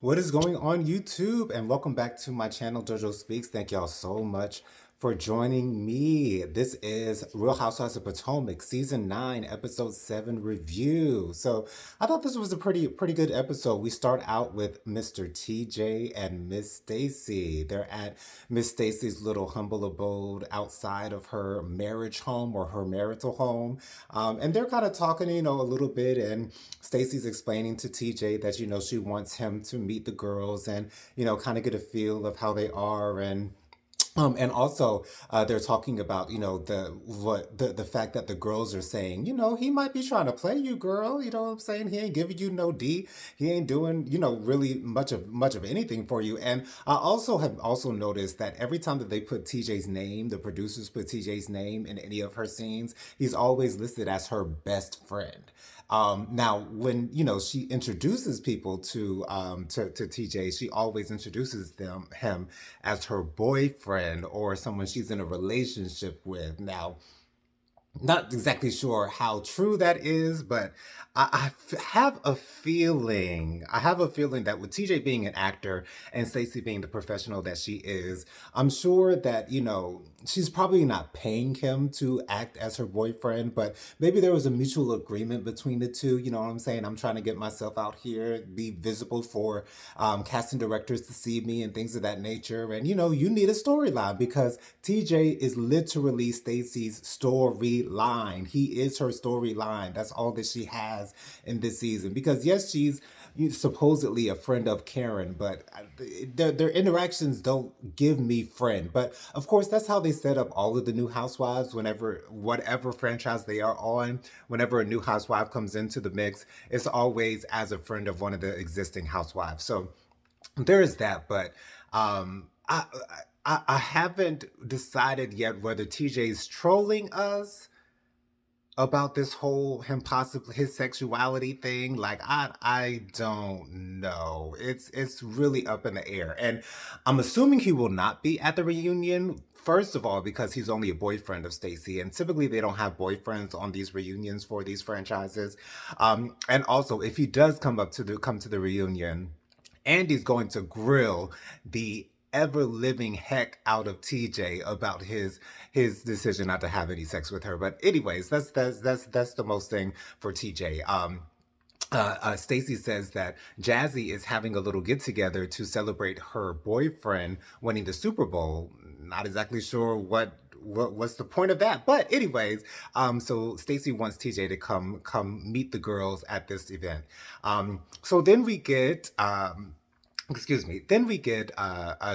What is going on YouTube? And welcome back to my channel, JoJo Speaks. Thank y'all so much for joining me. This is Real Housewives of Potomac, Season 9, Episode 7 review. So I thought this was a pretty good episode. We start out with Mr. TJ and Miss Stacy. They're at Miss Stacy's little humble abode outside of her marriage home or her marital home. And they're kind of talking, a little bit. And Stacy's explaining to TJ that, she wants him to meet the girls and, kind of get a feel of how they are. And also, they're talking about the fact that the girls are saying, he might be trying to play you, girl. You know what I'm saying? He ain't giving you no D. He ain't doing really much of anything for you. And I also have also noticed that every time that they put TJ's name, the producers put TJ's name in any of her scenes, he's always listed as her best friend. Now, when she introduces people to TJ, she always introduces him as her boyfriend or someone she's in a relationship with. Now, not exactly sure how true that is, but have a feeling. I have a feeling that with TJ being an actor and Stacey being the professional that she is, I'm sure that she's probably not paying him to act as her boyfriend, but maybe there was a mutual agreement between the two. You know what I'm saying? I'm trying to get myself out here, be visible for casting directors to see me and things of that nature. And you need a storyline because TJ is literally Stacey's storyline. He is her storyline. That's all that she has in this season. Because yes, she's supposedly a friend of Karen, but their interactions don't give me friend. But of course, that's how they set up all of the new housewives. Whenever whatever franchise they are on, whenever a new housewife comes into the mix, it's always as a friend of one of the existing housewives. So there is that, but I haven't decided yet whether TJ's trolling us about this whole him possibly his sexuality thing. Like I don't know. It's really up in the air. And I'm assuming he will not be at the reunion. First of all, because he's only a boyfriend of Stacey, and typically they don't have boyfriends on these reunions for these franchises. And also, if he does come to the reunion, Andy's going to grill the ever living heck out of TJ about his decision not to have any sex with her. But anyways, that's the most thing for TJ. Stacy says that Jazzy is having a little get together to celebrate her boyfriend winning the Super Bowl. Not exactly sure what's the point of that, but anyways, so Stacy wants TJ to come meet the girls at this event. So then we get excuse me. Then we get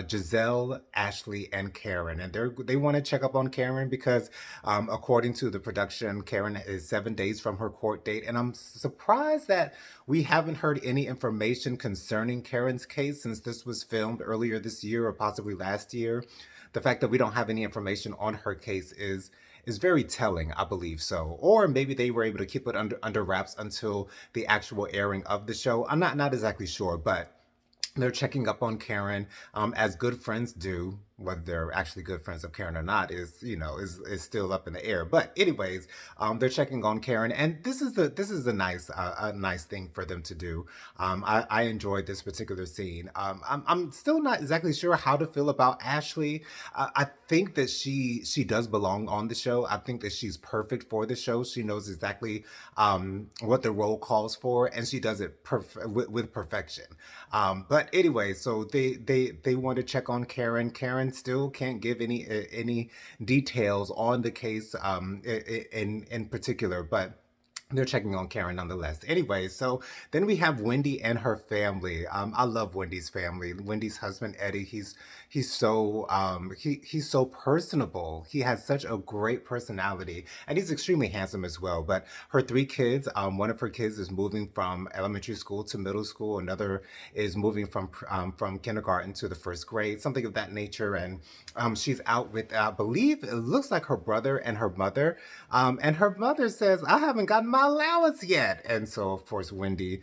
Giselle, Ashley, and Karen, and they want to check up on Karen because, according to the production, Karen is 7 days from her court date, and I'm surprised that we haven't heard any information concerning Karen's case since this was filmed earlier this year or possibly last year. The fact that we don't have any information on her case is very telling, I believe so. Or maybe they were able to keep it under wraps until the actual airing of the show. I'm not exactly sure, but they're checking up on Karen, as good friends do. Whether they're actually good friends of Karen or not is still up in the air. But anyways, they're checking on Karen, and this is a nice thing for them to do. I enjoyed this particular scene. I'm still not exactly sure how to feel about Ashley. I think that she does belong on the show. I think that she's perfect for the show. She knows exactly what the role calls for, and she does it with perfection. But anyway, so they want to check on Karen. Karen still can't give any details on the case in particular, but they're checking on Karen nonetheless. Anyway, so then we have Wendy and her family. I love Wendy's family. Wendy's husband Eddie. He's so personable. He has such a great personality, and he's extremely handsome as well. But her three kids. One of her kids is moving from elementary school to middle school. Another is moving from kindergarten to the first grade, something of that nature. And she's out with, I believe, it looks like her brother and her mother. And her mother says, "I haven't gotten my allowance yet." And so, of course, Wendy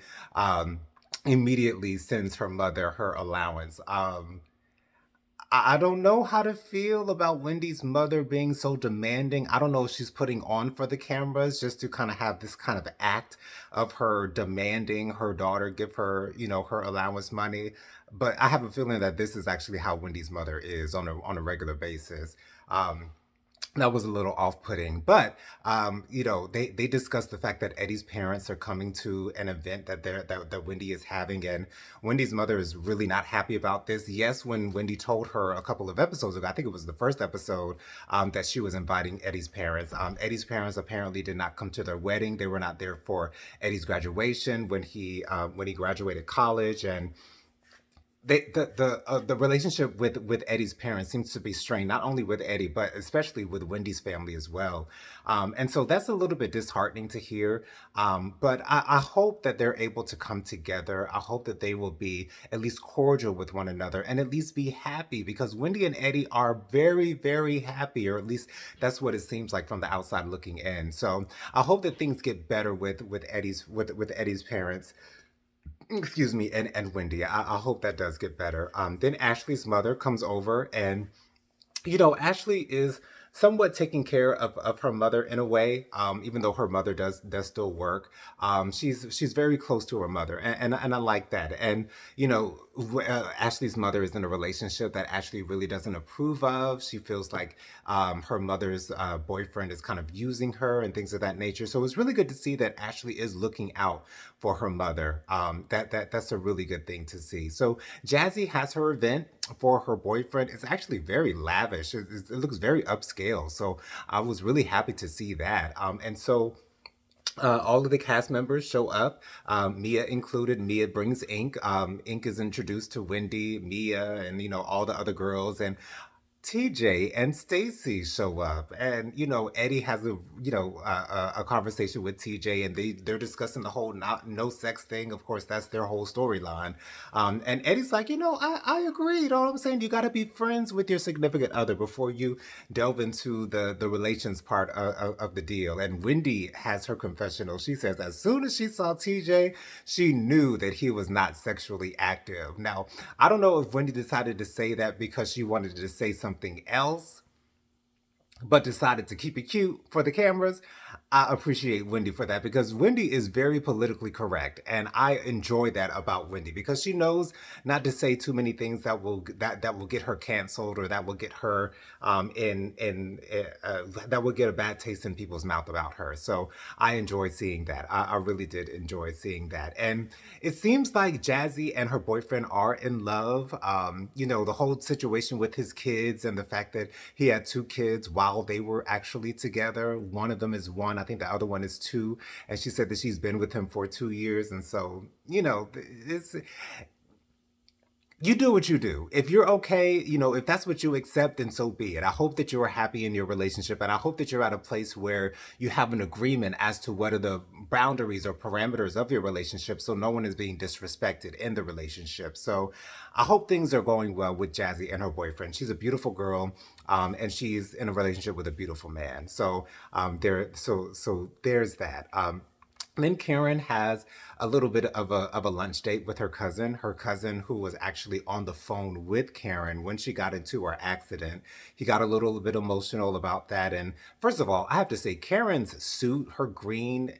immediately sends her mother her allowance. I don't know how to feel about Wendy's mother being so demanding. I don't know if she's putting on for the cameras just to kind of have this kind of act of her demanding her daughter give her, her allowance money. But I have a feeling that this is actually how Wendy's mother is on a regular basis. Um, that was a little off-putting, but they discussed the fact that Eddie's parents are coming to an event that Wendy is having, and Wendy's mother is really not happy about this. Yes, when Wendy told her a couple of episodes ago, I think it was the first episode, that she was inviting Eddie's parents. Eddie's parents apparently did not come to their wedding. They were not there for Eddie's graduation when he graduated college, and the relationship with Eddie's parents seems to be strained, not only with Eddie but especially with Wendy's family as well, and so that's a little bit disheartening to hear. But I hope that they're able to come together. I hope that they will be at least cordial with one another and at least be happy, because Wendy and Eddie are very, very happy, or at least that's what it seems like from the outside looking in. So I hope that things get better with Eddie's parents, excuse me, and Wendy. I hope that does get better. Then Ashley's mother comes over, and Ashley is somewhat taking care of her mother in a way, even though her mother does still work. She's very close to her mother, and I like that. And Ashley's mother is in a relationship that Ashley really doesn't approve of. She feels like her mother's boyfriend is kind of using her and things of that nature. So it's really good to see that Ashley is looking out for her mother. That's a really good thing to see. So Jazzy has her event for her boyfriend. It's actually very lavish. It looks very upscale. So I was really happy to see that. And so all of the cast members show up, Mia included. Mia brings Ink. Ink is introduced to Wendy, Mia, and all the other girls. And TJ and Stacy show up, and Eddie has a conversation with TJ, and they're discussing the whole not no sex thing. Of course, that's their whole storyline. And Eddie's like, I agree. You know what I'm saying? You got to be friends with your significant other before you delve into the relations part of the deal. And Wendy has her confessional. She says as soon as she saw TJ, she knew that he was not sexually active. Now, I don't know if Wendy decided to say that because she wanted to say something else, but decided to keep it cute for the cameras. I appreciate Wendy for that, because Wendy is very politically correct, and I enjoy that about Wendy, because she knows not to say too many things that will get her canceled, or that will get her in that will get a bad taste in people's mouth about her. So I enjoyed seeing that. I really did enjoy seeing that, and it seems like Jazzy and her boyfriend are in love. The whole situation with his kids and the fact that he had two kids while they were actually together. One of them is one, I think the other one is two. And she said that she's been with him for 2 years. And so, it's you do what you do. If you're okay, if that's what you accept, then so be it. I hope that you are happy in your relationship, and I hope that you're at a place where you have an agreement as to what are the boundaries or parameters of your relationship, so no one is being disrespected in the relationship. So I hope things are going well with Jazzy and her boyfriend. She's a beautiful girl, and she's in a relationship with a beautiful man. So so there's that. And then Karen has a little bit of a lunch date with her cousin who was actually on the phone with Karen when she got into her accident. He got a little bit emotional about that. And first of all, I have to say, Karen's suit, her green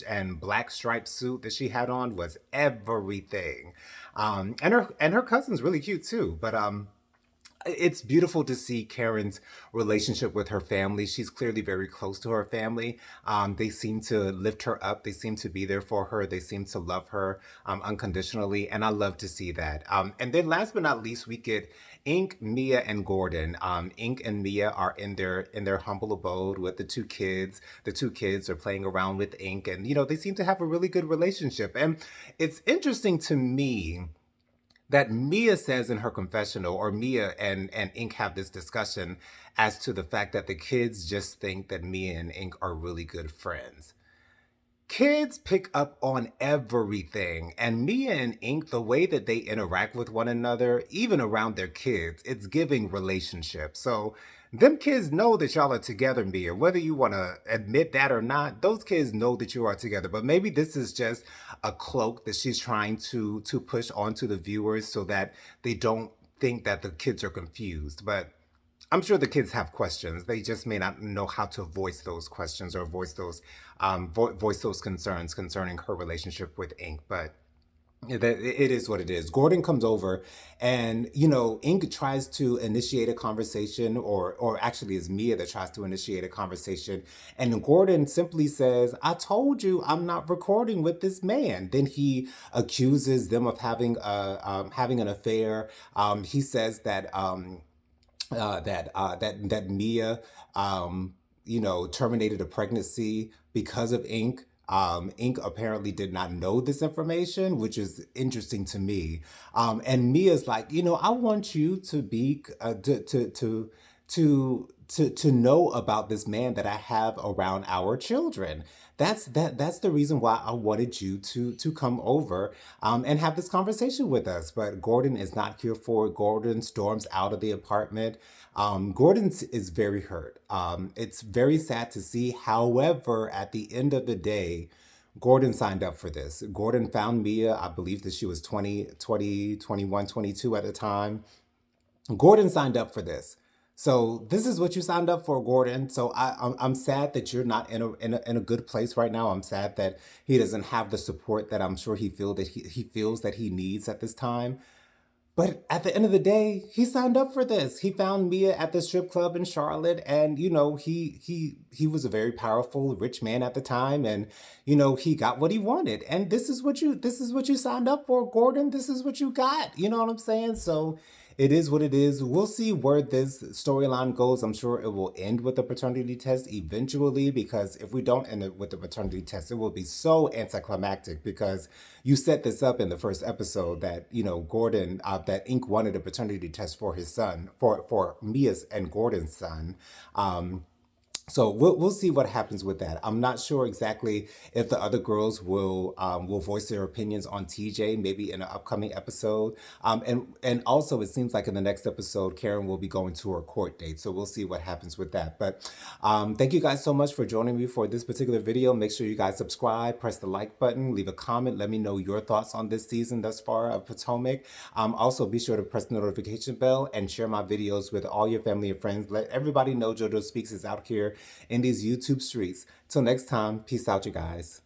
and black striped suit that she had on, was everything. And her cousin's really cute too. But it's beautiful to see Karen's relationship with her family. She's clearly very close to her family. They seem to lift her up. They seem to be there for her. They seem to love her unconditionally, and I love to see that. And then, last but not least, we get Ink, Mia, and Gordon. Ink and Mia are in their humble abode with the two kids. The two kids are playing around with Ink, and they seem to have a really good relationship. And it's interesting to me that Mia says in her confessional, or Mia and Ink have this discussion as to the fact that the kids just think that Mia and Ink are really good friends. Kids pick up on everything, and Mia and Ink, the way that they interact with one another, even around their kids, it's giving relationship. So them kids know that y'all are together, Mia. Whether you want to admit that or not, those kids know that you are together. But maybe this is just a cloak that she's trying to push onto the viewers so that they don't think that the kids are confused, but I'm sure the kids have questions. They just may not know how to voice those questions or voice those concerns concerning her relationship with Ink. But it is what it is. Gordon comes over, and Ink tries to initiate a conversation, or actually, it's Mia that tries to initiate a conversation, and Gordon simply says, "I told you I'm not recording with this man." Then he accuses them of having an affair. He says that Mia, terminated a pregnancy because of Ink. Ink apparently did not know this information, which is interesting to me. And Mia's like, I want you to be to know about this man that I have around our children. That's the reason why I wanted you to come over and have this conversation with us. But Gordon is not here for it. Gordon storms out of the apartment. Gordon is very hurt. It's very sad to see. However, at the end of the day, Gordon signed up for this. Gordon found Mia. I believe that she was 21, 22 at the time. Gordon signed up for this. So this is what you signed up for, Gordon. So I'm sad that you're not in a good place right now. I'm sad that he doesn't have the support that I'm sure he feels that he needs at this time. But at the end of the day, he signed up for this. He found Mia at the strip club in Charlotte, and he was a very powerful, rich man at the time, and he got what he wanted. And this is what you signed up for, Gordon. This is what you got. You know what I'm saying? So it is what it is. We'll see where this storyline goes. I'm sure it will end with the paternity test eventually, because if we don't end it with the paternity test, it will be so anticlimactic, because you set this up in the first episode that, Gordon, that Ink wanted a paternity test for his son, for Mia's and Gordon's son. So we'll see what happens with that. I'm not sure exactly if the other girls will voice their opinions on TJ, maybe in an upcoming episode. And also it seems like in the next episode, Karen will be going to her court date. So we'll see what happens with that. But thank you guys so much for joining me for this particular video. Make sure you guys subscribe, press the like button, leave a comment, let me know your thoughts on this season thus far of Potomac. Also be sure to press the notification bell and share my videos with all your family and friends. Let everybody know JoJo Speaks is out here in these YouTube streets. Till next time, peace out, you guys.